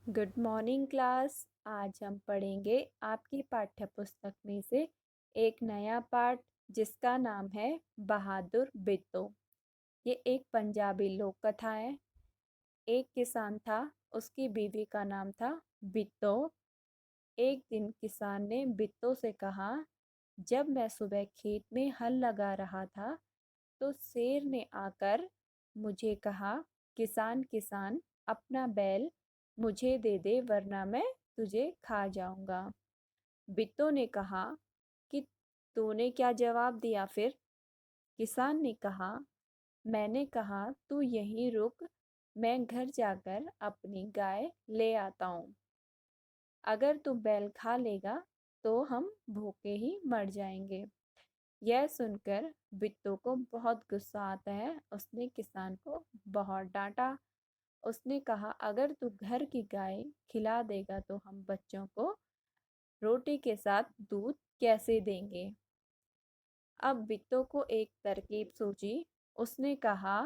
Good morning class. आज हम पढ़ेंगे आपकी पाठ्य पुस्तक में से एक नया पाठ जिसका नाम है बहादुर बिट्टो। ये एक पंजाबी लोक कथा है। एक किसान था, उसकी बीवी का नाम था बिट्टो। एक दिन किसान ने बिट्टो से कहा, जब मैं सुबह खेत में हल लगा रहा था तो शेर ने आकर मुझे कहा, किसान किसान अपना बैल मुझे दे दे वरना मैं तुझे खा जाऊंगा। बिट्टो ने कहा कि तूने क्या जवाब दिया फिर? किसान ने कहा, मैंने कहा तू यहीं रुक, मैं घर जाकर अपनी गाय ले आता हूँ। अगर तू बैल खा लेगा तो हम भूखे ही मर जाएंगे। यह सुनकर बिट्टू को बहुत गुस्सा आता है। उसने किसान को बहुत डांटा। उसने कहा, अगर तू घर की गाय खिला देगा तो हम बच्चों को रोटी के साथ दूध कैसे देंगे? अब बिट्टू को एक तरकीब सूझी। उसने कहा,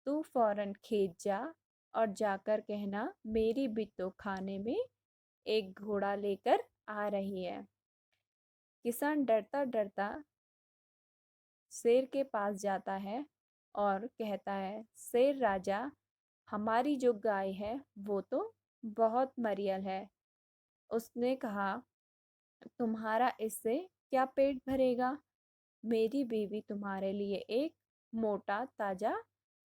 तू फौरन खेत जा और जाकर कहना, मेरी बिट्टू खाने में एक घोड़ा लेकर आ रही है। किसान डरता डरता शेर के पास जाता है और कहता है, शेर राजा, हमारी जो गाय है वो तो बहुत मरियल है। उसने कहा, तुम्हारा इससे क्या पेट भरेगा? मेरी बीवी तुम्हारे लिए एक मोटा ताजा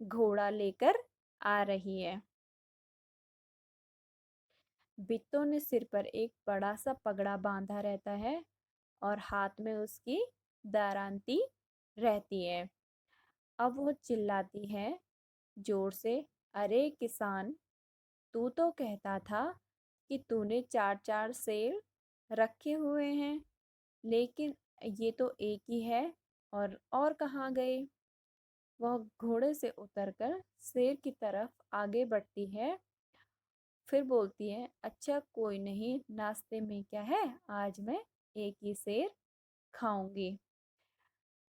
घोड़ा लेकर आ रही है। बिट्टो ने सिर पर एक बड़ा सा पगड़ा बांधा रहता है और हाथ में उसकी दारांती रहती है। अब वो चिल्लाती है जोर से, अरे किसान, तू तो कहता था कि तूने चार चार सेर रखे हुए हैं, लेकिन ये तो एक ही है। और कहाँ गए? वह घोड़े से उतरकर शेर की तरफ आगे बढ़ती है। फिर बोलती है, अच्छा कोई नहीं, नाश्ते में क्या है, आज मैं एक ही शेर खाऊंगी।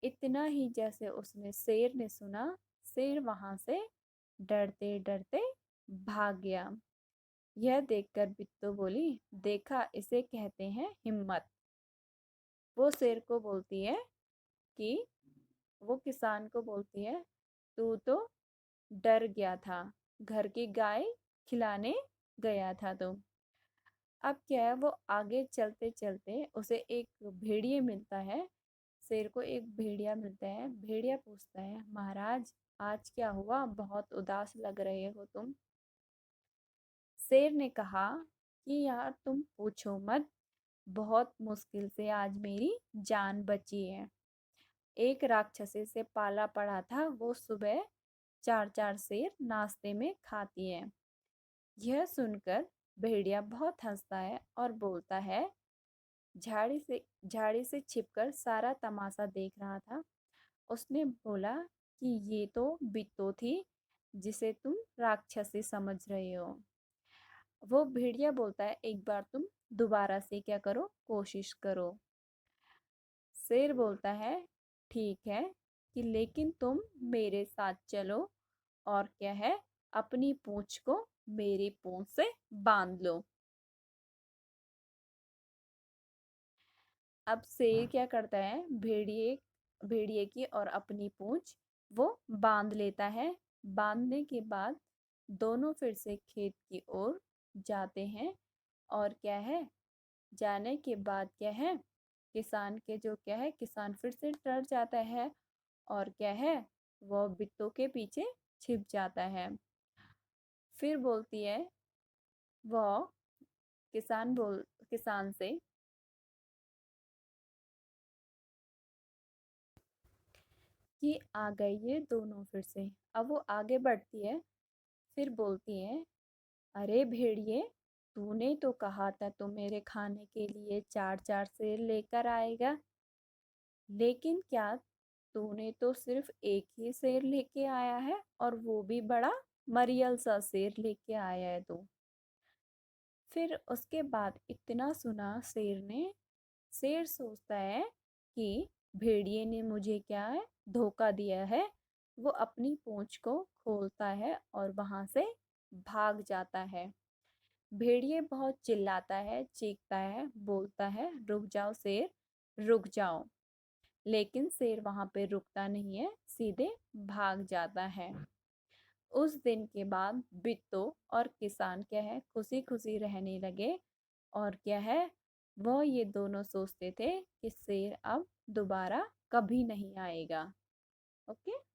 इतना ही जैसे उसने शेर ने सुना, शेर वहां से डरते डरते भाग गया। यह देखकर बिट्टू बोली, देखा, इसे कहते हैं हिम्मत। वो शेर को बोलती है कि वो किसान को बोलती है, तू तो डर गया था, घर की गाय खिलाने गया था तू। अब क्या है, वो आगे चलते चलते उसे एक भेड़िए मिलता है। शेर को एक भेड़िया मिलता है। भेड़िया पूछता है, महाराज, आज क्या हुआ, बहुत उदास लग रहे हो तुम? शेर ने कहा कि यार तुम पूछो मत, बहुत मुश्किल से आज मेरी जान बची है। एक राक्षसी से पाला पड़ा था, वो सुबह चार चार शेर नाश्ते में खाती है। यह सुनकर भेड़िया बहुत हंसता है और बोलता है, झाड़ी से छिपकर सारा तमाशा देख रहा था। उसने बोला कि ये तो बिट्टो थी जिसे तुम राक्षसी समझ रहे हो। वो भेड़िया बोलता है, एक बार तुम दोबारा से क्या करो, कोशिश करो। शेर बोलता है, ठीक है, कि लेकिन तुम मेरे साथ चलो और क्या है, अपनी पूंछ को मेरी पूंछ से बांध लो। अब शेर क्या करता है, भेड़िए भेड़िए की और अपनी पूंछ वो बांध लेता है। बांधने के बाद दोनों फिर से खेत की ओर जाते हैं। और क्या है, जाने के बाद क्या है, किसान के जो क्या है, किसान फिर से डर जाता है और क्या है, वो बिट्टू के पीछे छिप जाता है। फिर बोलती है वो किसान से कि आ गए ये दोनों फिर से। अब वो आगे बढ़ती है। फिर बोलती है, अरे भेड़िए, तूने तो कहा था तू मेरे खाने के लिए चार चार सेर लेकर आएगा, लेकिन क्या तूने तो सिर्फ एक ही शेर लेके आया है, और वो भी बड़ा मरियल सा शेर लेके आया है तू। फिर उसके बाद इतना सुना शेर ने, शेर सोचता है कि भेड़िए ने मुझे क्या है, धोखा दिया है। वो अपनी पूंछ को खोलता है और वहां से भाग जाता है। भेड़िए बहुत चिल्लाता है, चीखता है, बोलता है, रुक जाओ शेर, रुक जाओ। लेकिन शेर वहां पे रुकता नहीं है, सीधे भाग जाता है। उस दिन के बाद बिट्टू और किसान क्या है, खुशी खुशी रहने लगे। और क्या है, वो ये दोनों सोचते थे कि शेर अब दोबारा कभी नहीं आएगा। ओके।